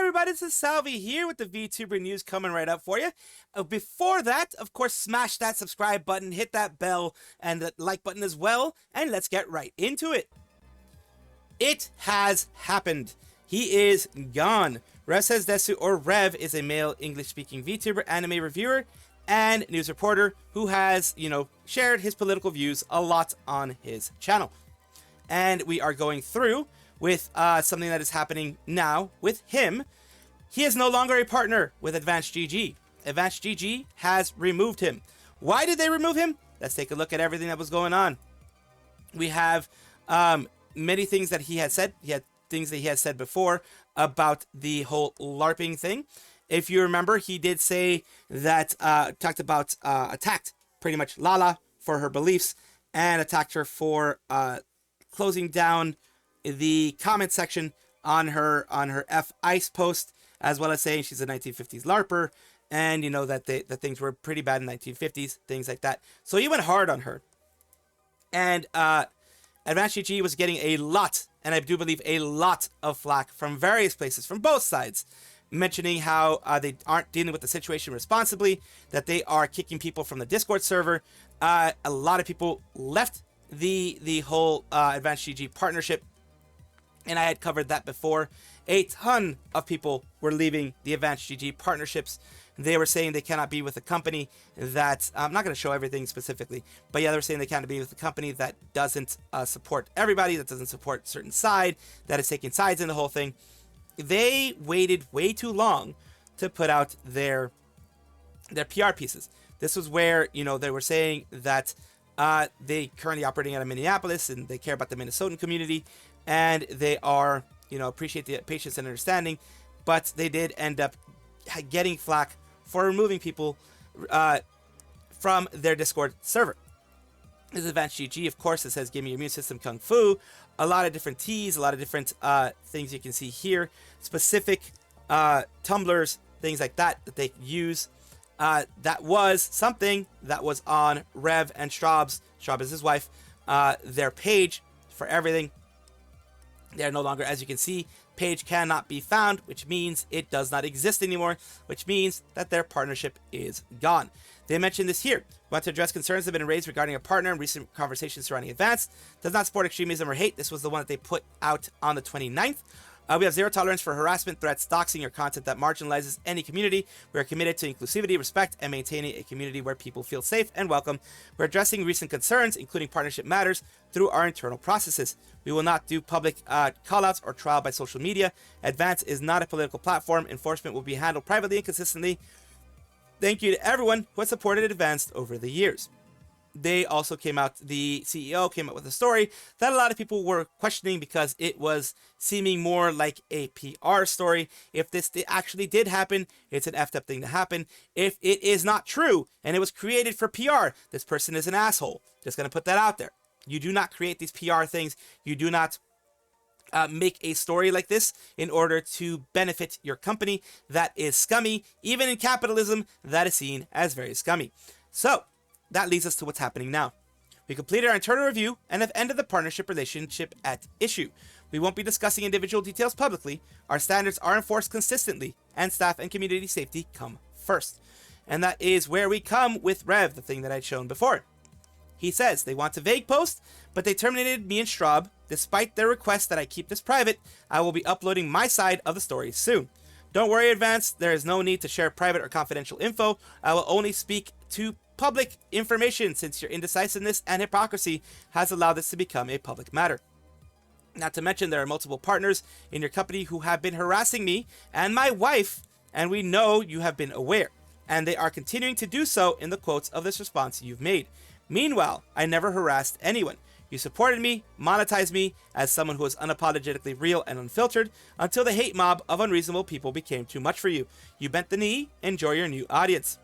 everybody, this is Salvi here with the VTuber news coming right up for you. Before that, of course, smash that subscribe button, hit that bell, and the like button as well, and let's get right into it. It has happened. He is gone. Revsaysdesu, or Rev, is a male English-speaking VTuber, anime reviewer, and news reporter who has, shared his political views a lot on his channel. And we are going through with something that is happening now with him. He is no longer a partner with Advanced GG. Advanced GG has removed him. Why did they remove him? Let's take a look at everything that was going on. We have many things that he had said. He had things that he had said before about the whole LARPing thing. If you remember, he did say that, attacked pretty much Lala for her beliefs and attacked her for closing down the comment section on her F Ice post, as well as saying she's a 1950s LARPer, and that that things were pretty bad in 1950s, things like that. So he went hard on her, and Advanced GG was getting a lot, and I do believe a lot of flack from various places, from both sides, mentioning how they aren't dealing with the situation responsibly, that they are kicking people from the Discord server. A lot of people left the whole Advanced GG partnership, and I had covered that before. A ton of people were leaving the Advanced GG partnerships. They were saying they cannot be with a company that, I'm not going to show everything specifically, but yeah, they were saying they can't be with a company that doesn't support everybody, that doesn't support a certain side, that is taking sides in the whole thing. They waited way too long to put out their PR pieces. This was where, they were saying that they currently operating out of Minneapolis, and they care about the Minnesotan community, and they are, appreciate the patience and understanding, but they did end up getting flack for removing people from their Discord server. This is Advanced GG, of course. It says, give me your immune system kung fu. A lot of different teas, a lot of different things you can see here. Specific tumblers, things like that they use. That was something that was on Rev and Straub is his wife, their page for everything. They're no longer, as you can see, page cannot be found, which means it does not exist anymore, which means that their partnership is gone. They mentioned this here. Want to address concerns that have been raised regarding a partner in recent conversations surrounding Advance. Does not support extremism or hate. This was the one that they put out on the 29th. We have zero tolerance for harassment, threats, doxing, or content that marginalizes any community. We are committed to inclusivity, respect, and maintaining a community where people feel safe and welcome. We're addressing recent concerns, including partnership matters, through our internal processes. We will not do public callouts or trial by social media. Advance is not a political platform. Enforcement will be handled privately and consistently. Thank you to everyone who has supported Advance over the years. They also came out, the CEO came out with a story that a lot of people were questioning because it was seeming more like a PR story. If this actually did happen, it's an effed up thing to happen. If it is not true and it was created for PR, this person is an asshole. Just going to put that out there. You do not create these PR things. You do not make a story like this in order to benefit your company. That is scummy. Even in capitalism, that is seen as very scummy. So that leads us to what's happening now. We completed our internal review and have ended the partnership relationship at issue. We won't be discussing individual details publicly. Our standards are enforced consistently, and staff and community safety come first. And that is where we come with Rev, the thing that I'd shown before. He says they want a vague post, but they terminated me and Straub. Despite their request that I keep this private, I will be uploading my side of the story soon. Don't worry, Advance, there is no need to share private or confidential info. I will only speak to public information since your indecisiveness and hypocrisy has allowed this to become a public matter. Not to mention there are multiple partners in your company who have been harassing me and my wife, and we know you have been aware, and they are continuing to do so in the quotes of this response you've made. Meanwhile, I never harassed anyone. You supported me, monetized me as someone who was unapologetically real and unfiltered until the hate mob of unreasonable people became too much for you. You bent the knee, enjoy your new audience.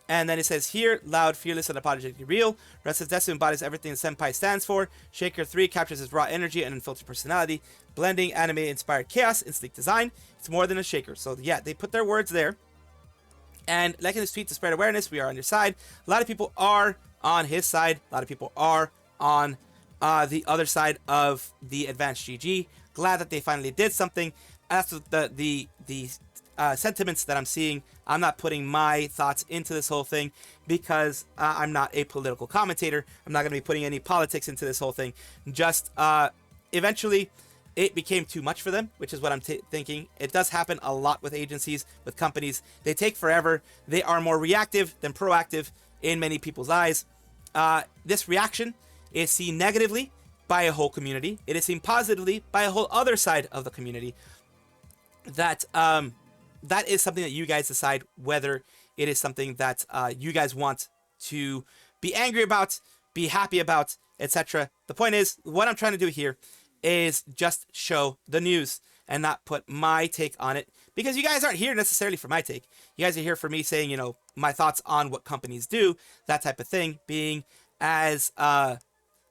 And then it says here, loud, fearless, and unapologetically real. Revsaysdesu embodies everything the senpai stands for. Shaker 3 captures his raw energy and unfiltered personality, blending anime-inspired chaos and sleek design. It's more than a shaker. So yeah, they put their words there. And like in this tweet to spread awareness, we are on your side. A lot of people are on his side. A lot of people are on the other side of the Advanced GG. Glad that they finally did something. that's the sentiments that I'm seeing. I'm not putting my thoughts into this whole thing because I'm not a political commentator. I'm not going to be putting any politics into this whole thing. Just eventually, it became too much for them, which is what I'm thinking. It does happen a lot with agencies, with companies. They take forever. They are more reactive than proactive in many people's eyes. This reaction is seen negatively by a whole community. It is seen positively by a whole other side of the community. That is something that you guys decide whether it is something that you guys want to be angry about, be happy about, etc. The point is, what I'm trying to do here is just show the news and not put my take on it, because you guys aren't here necessarily for my take. You guys are here for me saying, you know, my thoughts on what companies do, that type of thing, being as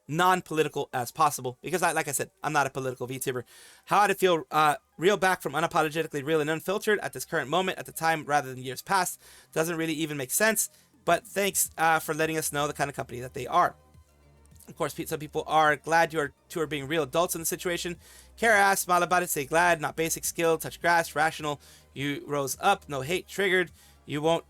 non-political as possible, because like I said, I'm not a political VTuber. How to feel real back from unapologetically real and unfiltered at this current moment, at the time rather than years past, doesn't really even make sense, but thanks for letting us know the kind of company that they are. Of course, some people are glad you two are being real adults in the situation. Kara asks, smile about it, say glad, not basic skill, touch grass, rational, you rose up, no hate, triggered, you won't,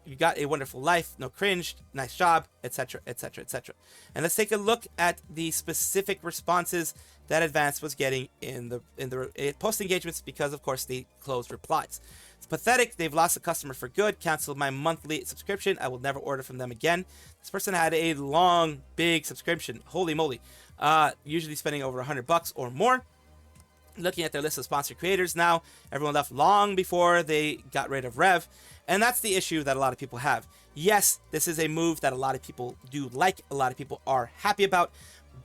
you got a wonderful life, no cringe, nice job, etc, etc, etc. And let's take a look at the specific responses that Advanced was getting in the post engagements, because of course they closed replies. It's pathetic. They've lost a customer for good. Canceled my monthly subscription. I will never order from them again. This person had a long, big subscription. Holy moly. Usually spending over $100 or more. Looking at their list of sponsored creators now, everyone left long before they got rid of Rev. And that's the issue that a lot of people have. Yes, this is a move that a lot of people do like, a lot of people are happy about,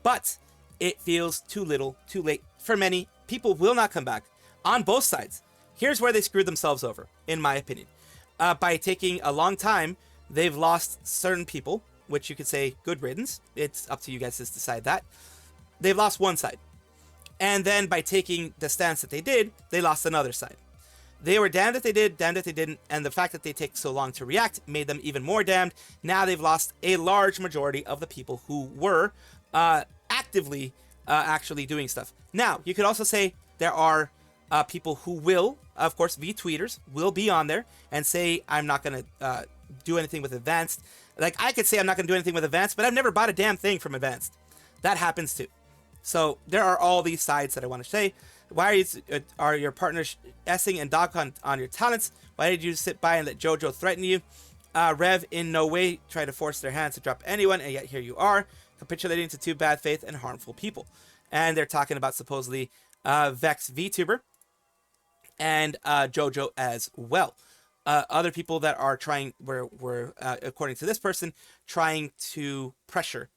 but it feels too little, too late for many. People will not come back on both sides. Here's where they screwed themselves over, in my opinion. By taking a long time, they've lost certain people, which you could say good riddance. It's up to you guys to decide that. They've lost one side. And then by taking the stance that they did, they lost another side. They were damned if they did, damned if they didn't, and the fact that they take so long to react made them even more damned. Now they've lost a large majority of the people who were actively actually doing stuff. Now, you could also say there are people who will, of course, V-tweeters will be on there and say, I'm not going to do anything with Advanced. Like, I could say I'm not going to do anything with Advanced, but I've never bought a damn thing from Advanced. That happens too. So there are all these sides that I want to say. Why are your partners essing and dog on your talents? Why did you sit by and let JoJo threaten you? Rev in no way tried to force their hands to drop anyone, and yet here you are, capitulating to two bad faith and harmful people. And they're talking about supposedly Vex VTuber and JoJo as well. Other people that are trying, were according to this person, trying to pressure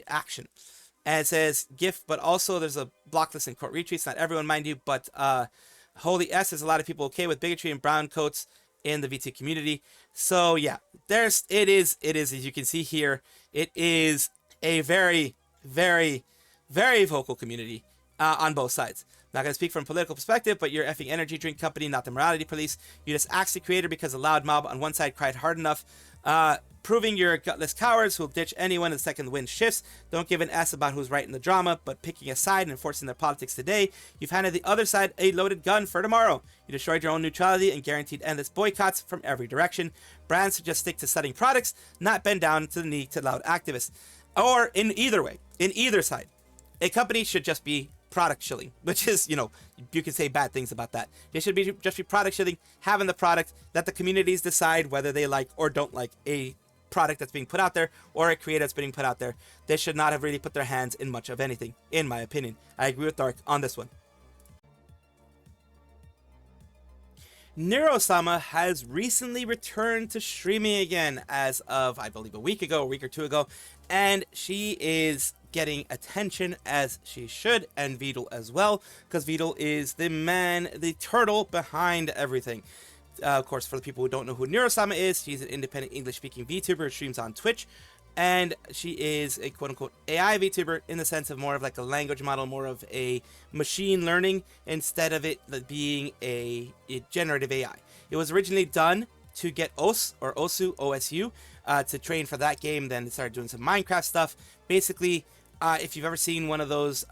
action. And it says GIF, but also there's a block list and court retreats. Not everyone, mind you, but Holy S, there's a lot of people okay with bigotry and brown coats in the VT community. So yeah, it is as you can see here, it is a very, very, very vocal community on both sides. Not going to speak from a political perspective, but you're effing energy drink company, not the morality police. You just axed the creator because a loud mob on one side cried hard enough. Proving you're gutless cowards who'll ditch anyone the second the wind shifts. Don't give an S about who's right in the drama, but picking a side and enforcing their politics today. You've handed the other side a loaded gun for tomorrow. You destroyed your own neutrality and guaranteed endless boycotts from every direction. Brands should just stick to selling products, not bend down to the knee to loud activists. Or in either way, in either side, a company should just be product shilling, which is, you can say bad things about that. They should just be product shilling, having the product that the communities decide whether they like or don't like a product that's being put out there or a creator that's being put out there. They should not have really put their hands in much of anything, in my opinion. I agree with Dark on this one. NeuroSama has recently returned to streaming again as of, I believe, a week or two ago, and she is getting attention as she should, and Vidal as well, because Vidal is the man, the turtle behind everything. Of course, for the people who don't know who NeuroSama is, she's an independent English-speaking VTuber who streams on Twitch, and she is a quote-unquote AI VTuber in the sense of more of like a language model, more of a machine learning, instead of it being a generative AI. It was originally done to get OSU, to train for that game, then it started doing some Minecraft stuff. Basically, if you've ever seen one of those,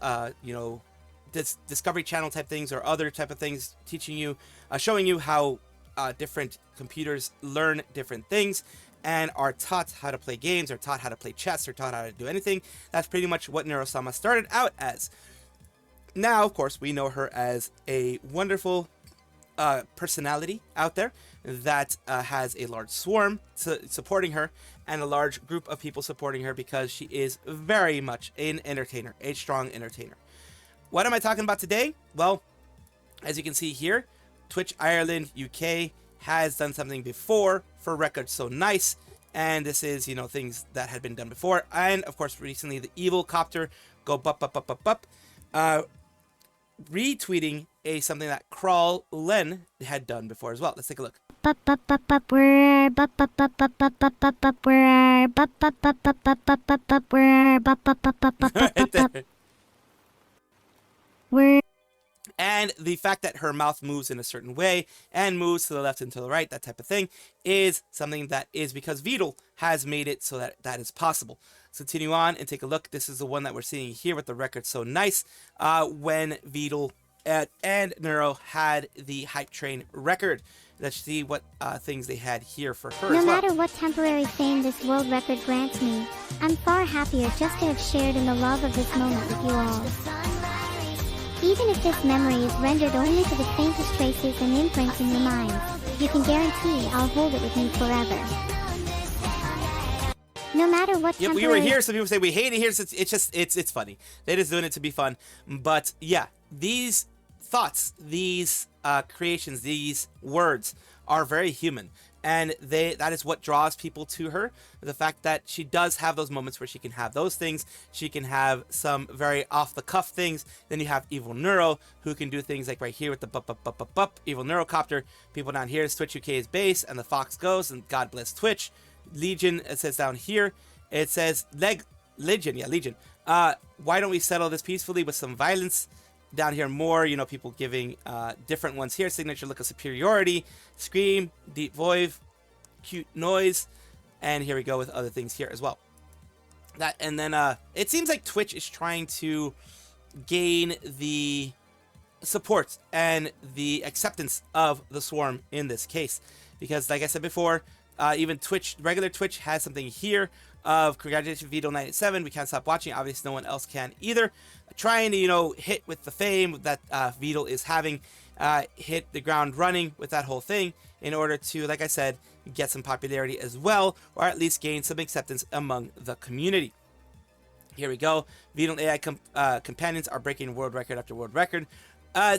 Discovery Channel type things or other type of things, teaching you, showing you how different computers learn different things and are taught how to play games, or taught how to play chess, or taught how to do anything. That's pretty much what NeuroSama started out as. Now, of course, we know her as a wonderful personality out there that has a large swarm supporting her, and a large group of people supporting her, because she is very much an entertainer, a strong entertainer. What am I talking about today? Well, as you can see here, Twitch Ireland UK has done something before for Record So Nice, and this is, you know, things that had been done before. And of course, recently the Evil Copter go retweeting something that Crawl Len had done before as well. Let's take a look. And the fact that her mouth moves in a certain way and moves to the left and to the right, that type of thing, is something that is because Vedal has made it so that that is possible. Let's continue on and take a look. This is the one that we're seeing here with the Record So Nice, when Vedal and Neuro had the Hype Train record. Let's see what things they had here for her No as well. matter what temporary fame this world record grants me, I'm far happier just to have shared in the love of this moment with you all. Even if this memory is rendered only to the faintest traces and imprints in your minds, you can guarantee I'll hold it with me forever. No matter what Yeah, temporary... we were here. Some people say we hate it here. So it's funny. They're just doing it to be fun. But yeah, these thoughts, these creations, these words are very human, and that is what draws people to her. The fact that she does have those moments where she can have those things. She can have some very off the cuff things. Then you have Evil Neuro, who can do things like right here with the Evil Neurocopter. People down here, Twitch UK's base, and the Fox goes, and God bless Twitch. Legion, it says down here, it says Legion. Why don't we settle this peacefully with some violence? Down here more, you know, people giving different ones here. Signature look of superiority, scream, deep void, cute noise, and here we go with other things here as well. And then it seems like Twitch is trying to gain the support and the acceptance of the swarm in this case, because like I said before, even Twitch, regular Twitch, has something here of congratulations Vito 97. We can't stop watching. Obviously, no one else can either. Trying to, you know, hit with the fame that Vito is having, hit the ground running with that whole thing in order to, like I said, get some popularity as well, or at least gain some acceptance among the community. Here we go. Vito and AI companions are breaking world record after world record.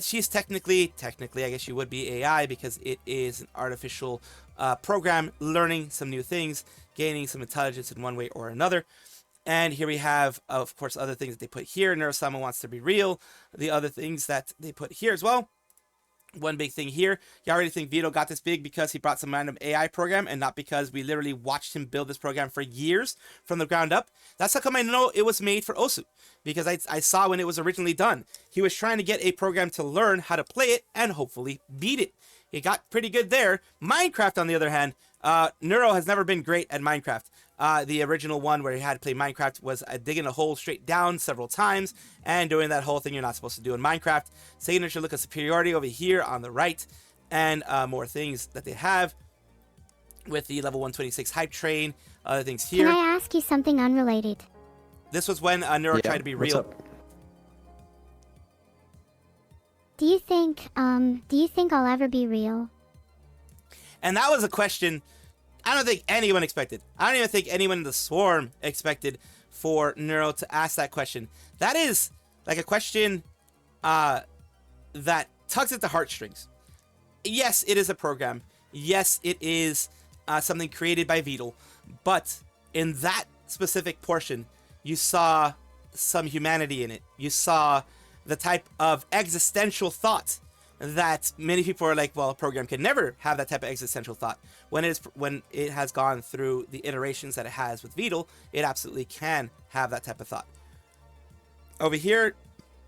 She's technically, I guess she would be AI, because it is an artificial program learning some new things, gaining some intelligence in one way or another. And here we have, of course, other things that they put here. NeuroSama wants to be real. The other things that they put here as well. One big thing here. You already think Vito got this big because he brought some random AI program, and not because we literally watched him build this program for years from the ground up. That's how come I know it was made for Osu, because I saw when it was originally done. He was trying to get a program to learn how to play it and hopefully beat it. He got pretty good there. Minecraft, on the other hand, Neuro has never been great at Minecraft. The original one where he had to play Minecraft was digging a hole straight down several times and doing that whole thing you're not supposed to do in Minecraft. Signature look of superiority over here on the right, and more things that they have with the level 126 hype train, other things here. Can I ask you something unrelated? This was when Neuro tried to be real. Up? Do you think I'll ever be real? And that was a question I don't think anyone expected. I don't even think anyone in the swarm expected for Neuro to ask that question. That is like a question that tugs at the heartstrings. Yes, it is a program. Yes, it is something created by Vedal. But in that specific portion, you saw some humanity in it. You saw the type of existential thought that many people are like, well, a program can never have that type of existential thought. When it has gone through the iterations that it has with Vedal, it absolutely can have that type of thought. Over here,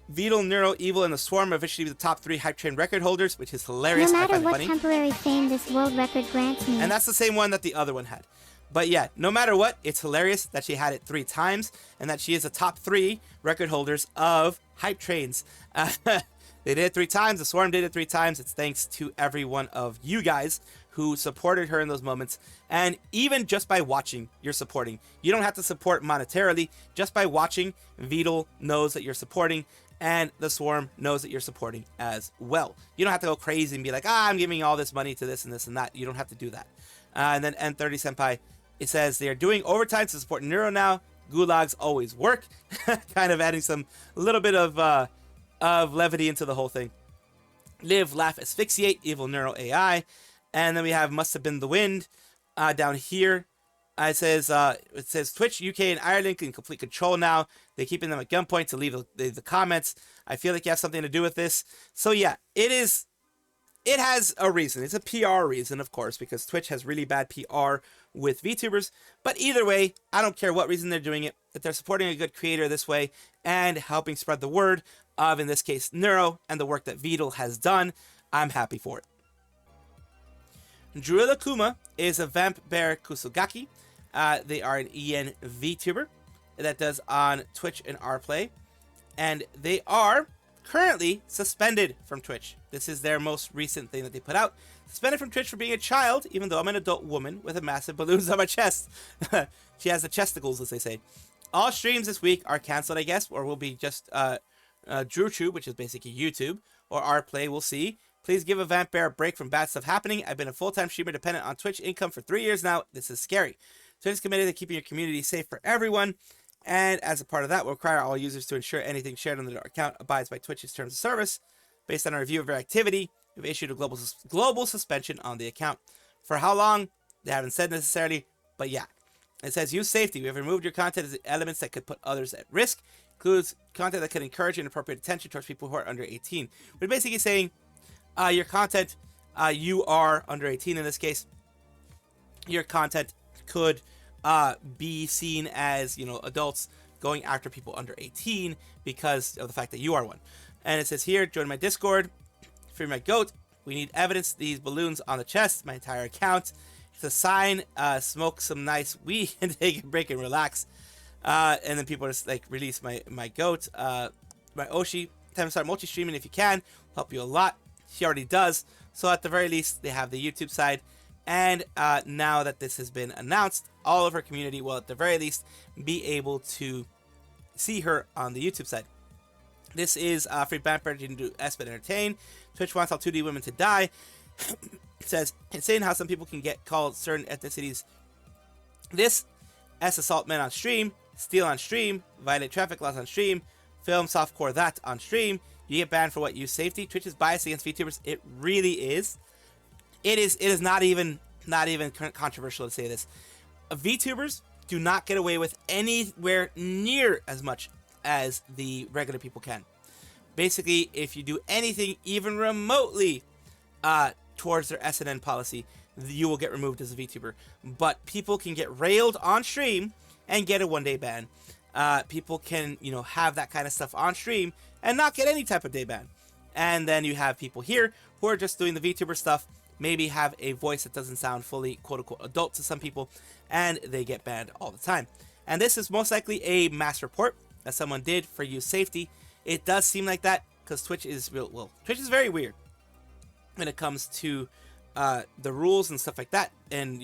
Vedal, Neuro, Evil, and the Swarm are officially the top 3 hype train record holders, which is hilarious. No I matter find it what funny. temporary fame this world record grants me. And that's the same one that the other one had. But yeah, no matter what, it's hilarious that she had it 3 times and that she is a top 3 record holders of hype trains. They did it 3 times. The Swarm did it 3 times. It's thanks to every one of you guys who supported her in those moments. And even just by watching, you're supporting. You don't have to support monetarily. Just by watching, Vidal knows that you're supporting, and the Swarm knows that you're supporting as well. You don't have to go crazy and be like, I'm giving all this money to this and this and that. You don't have to do that. And then N30 Senpai, it says they are doing overtime to support Neuro now. Gulags always work. Kind of adding some little bit of levity into the whole thing. Live, laugh, asphyxiate, evil Neuro AI. And then we have must have been the wind down here. It says Twitch UK and Ireland in complete control now. They're keeping them at gunpoint to leave the comments. I feel like you have something to do with this. So yeah, it has a reason. It's a PR reason, of course, because Twitch has really bad PR with VTubers. But either way, I don't care what reason they're doing it. If they're supporting a good creator this way and helping spread the word of, in this case, Neuro and the work that Vidal has done, I'm happy for it. Druilla Kuma is a Vamp Bear Kusugaki. They are an EN VTuber that does on Twitch and Rplay. And they are currently suspended from Twitch. This is their most recent thing that they put out. Suspended from Twitch for being a child, even though I'm an adult woman with a massive balloons on my chest. She has the chesticles, as they say. All streams this week are canceled, I guess, or will be just DrewTube, which is basically YouTube, or Rplay, we'll see. Please give a Vamp Bear a break from bad stuff happening. I've been a full-time streamer dependent on Twitch income for 3 years now. This is scary. Twitch is committed to keeping your community safe for everyone. And as a part of that, we'll require all users to ensure anything shared on their account abides by Twitch's terms of service. Based on a review of their activity, we've issued a global suspension on the account. For how long? They haven't said necessarily, but yeah. It says use safety. We have removed your content as elements that could put others at risk. Includes content that could encourage inappropriate attention towards people who are under 18. We're basically saying your content, you are under 18 in this case. Your content could be seen as, adults going after people under 18 because of the fact that you are one. And it says here, join my Discord, free my goat. We need evidence. These balloons on the chest, my entire account. It's a sign, smoke some nice weed and take a break and relax. And then people just like release my goat, my Oshi. Time to start multi-streaming if you can. Help you a lot. She already does. So at the very least, they have the YouTube side. And now that this has been announced, all of her community will at the very least be able to see her on the YouTube side. This is free Bamper to do Espen Entertain. Twitch wants all 2D women to die. It says, insane how some people can get called certain ethnicities. This, assault men on stream, steal on stream, violate traffic laws on stream, film softcore that on stream. You get banned for what? Use safety. Twitch is biased against VTubers. It really is. It is not even controversial to say this. VTubers do not get away with anywhere near as much as the regular people can. Basically, if you do anything even remotely towards their SNN policy, you will get removed as a VTuber. But people can get railed on stream and get a 1-day ban. People can, have that kind of stuff on stream and not get any type of day ban. And then you have people here who are just doing the VTuber stuff, maybe have a voice that doesn't sound fully quote-unquote adult to some people, and they get banned all the time. And this is most likely a mass report that someone did for use safety. It does seem like that because Twitch is Twitch is very weird when it comes to the rules and stuff like that, and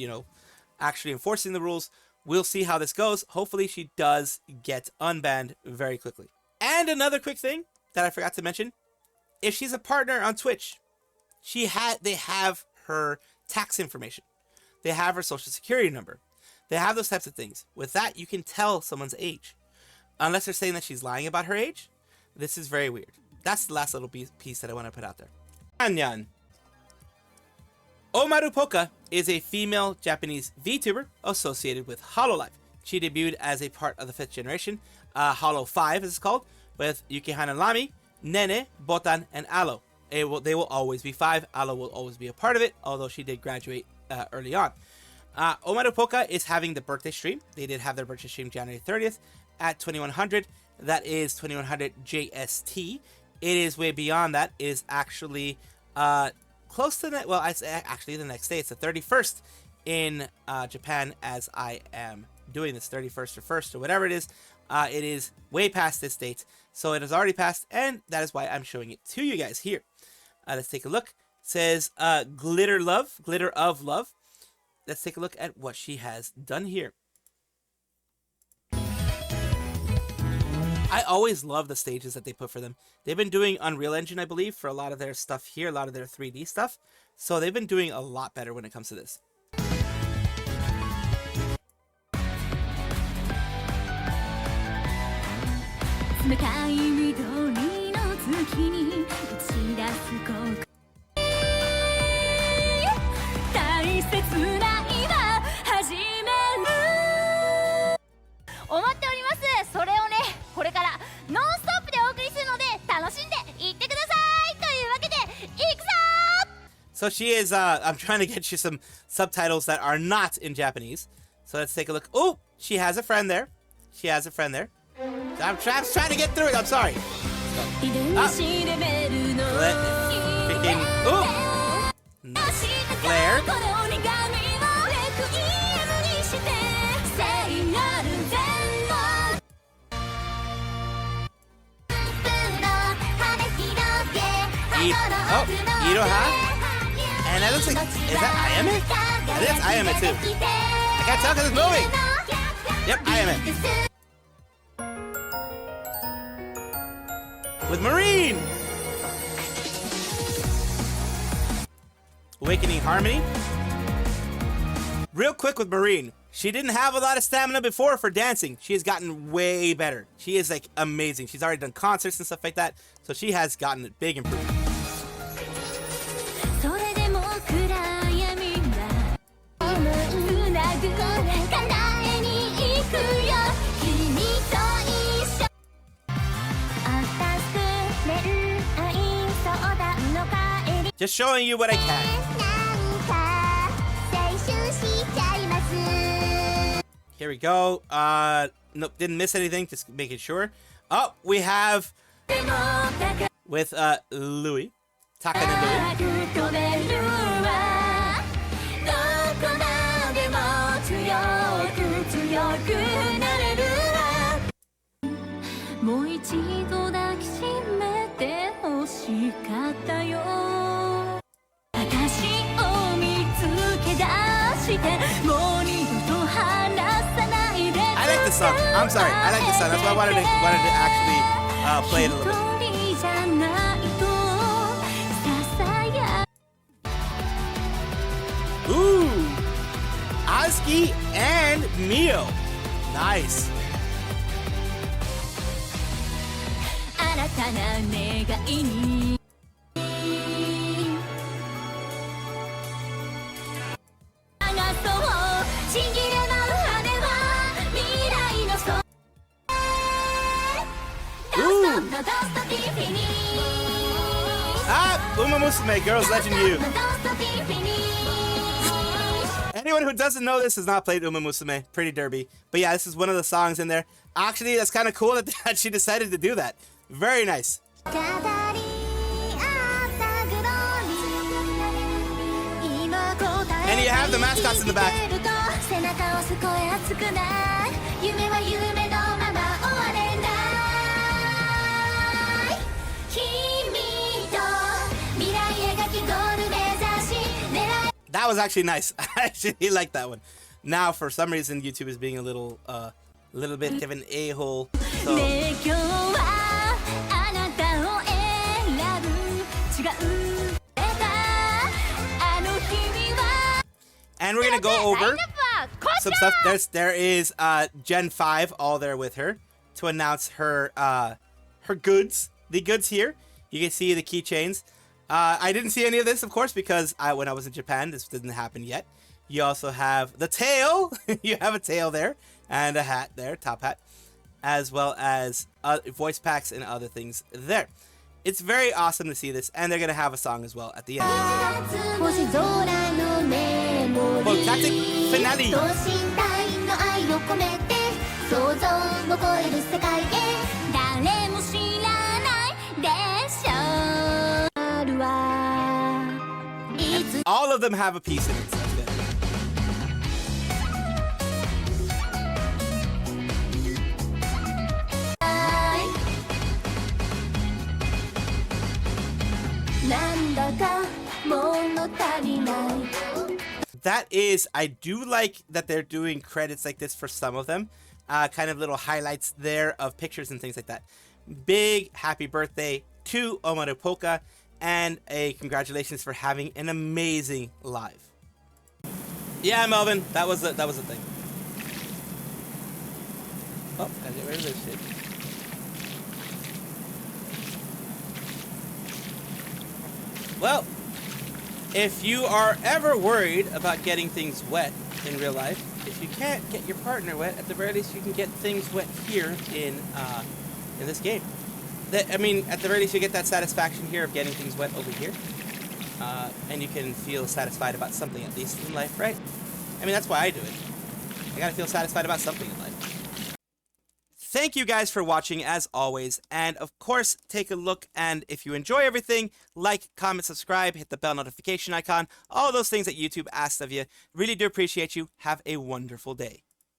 actually enforcing the rules. We'll see how this goes. Hopefully she does get unbanned very quickly. And another quick thing that I forgot to mention, if she's a partner on Twitch, they have her tax information. They have her social security number. They have those types of things. With that, you can tell someone's age. Unless they're saying that she's lying about her age. This is very weird. That's the last little piece that I want to put out there. Anyan. Omaru Polka is a female Japanese VTuber associated with Hololive. She debuted as a part of the 5th generation, Holo 5 as it's called, with Yukihana Lami, Nene, Botan, and Alo. They will always be 5. Alo will always be a part of it, although she did graduate early on. Omaru Polka is having the birthday stream. They did have their birthday stream January 30th at 2100. That is 2100 JST. It is way beyond that. It is actually close to that. Well, it's actually the next day. It's the 31st in Japan as I am doing this 31st or 1st or whatever it is. It is way past this date, so it has already passed, and that is why I'm showing it to you guys here. Let's take a look. It says Glitter of Love. Let's take a look at what she has done here. I always love the stages that they put for them. They've been doing Unreal Engine, I believe, for a lot of their stuff here, a lot of their 3D stuff. So they've been doing a lot better when it comes to this. So she is, I'm trying to get you some subtitles that are not in Japanese. So let's take a look. Oh, she has a friend there. She has a friend there. I'm trying to get through it. I'm sorry. Freaking, oh. Claire. Oh, Iroha. And that looks like, is that Ayame? I think it's Ayame too. I can't tell because it's moving. Yep, Ayame. With Marine. Awakening Harmony. Real quick with Marine. She didn't have a lot of stamina before for dancing. She has gotten way better. She is like amazing. She's already done concerts and stuff like that. So she has gotten a big improvement. Just showing you what I can. Here we go. Nope, didn't miss anything. Just making sure. Oh, we have with Louis. Taka and Louis. I like this song. I'm sorry. I like this song. That's why I wanted to actually play it a little bit. Ooh, Azuki and Mio. Nice. Uma Musume, Girls Legend U. Anyone who doesn't know this has not played Uma Musume. Pretty derby. But yeah, this is one of the songs in there. Actually, that's kind of cool that she decided to do that. Very nice. And you have the mascots in the back. That was actually nice. I actually like that one. Now, for some reason, YouTube is being a little bit of an a-hole. So. And we're gonna go over some stuff. There is Gen 5 all there with her to announce her her goods. The goods here. You can see the keychains. I didn't see any of this, of course, because when I was in Japan, this didn't happen yet. You also have the tail. You have a tail there and a hat there, top hat, as well as voice packs and other things there. It's very awesome to see this, and they're gonna have a song as well at the end. Tactic finale. All of them have a piece in it. So that's good. That is, I do like that they're doing credits like this for some of them. Kind of little highlights there of pictures and things like that. Big happy birthday to Omaru Polka, and a congratulations for having an amazing live. Yeah, Melvin, that was a thing. Oh, gotta get rid of this shit. Well, if you are ever worried about getting things wet in real life, if you can't get your partner wet, at the very least you can get things wet here in this game. I mean, at the very least you get that satisfaction here of getting things wet over here. And you can feel satisfied about something at least in life, right? I mean, that's why I do it. I gotta feel satisfied about something in life. Thank you guys for watching as always, and of course take a look, and if you enjoy everything, like, comment, subscribe, hit the bell notification icon, all those things that YouTube asks of you. Really do appreciate you. Have a wonderful day.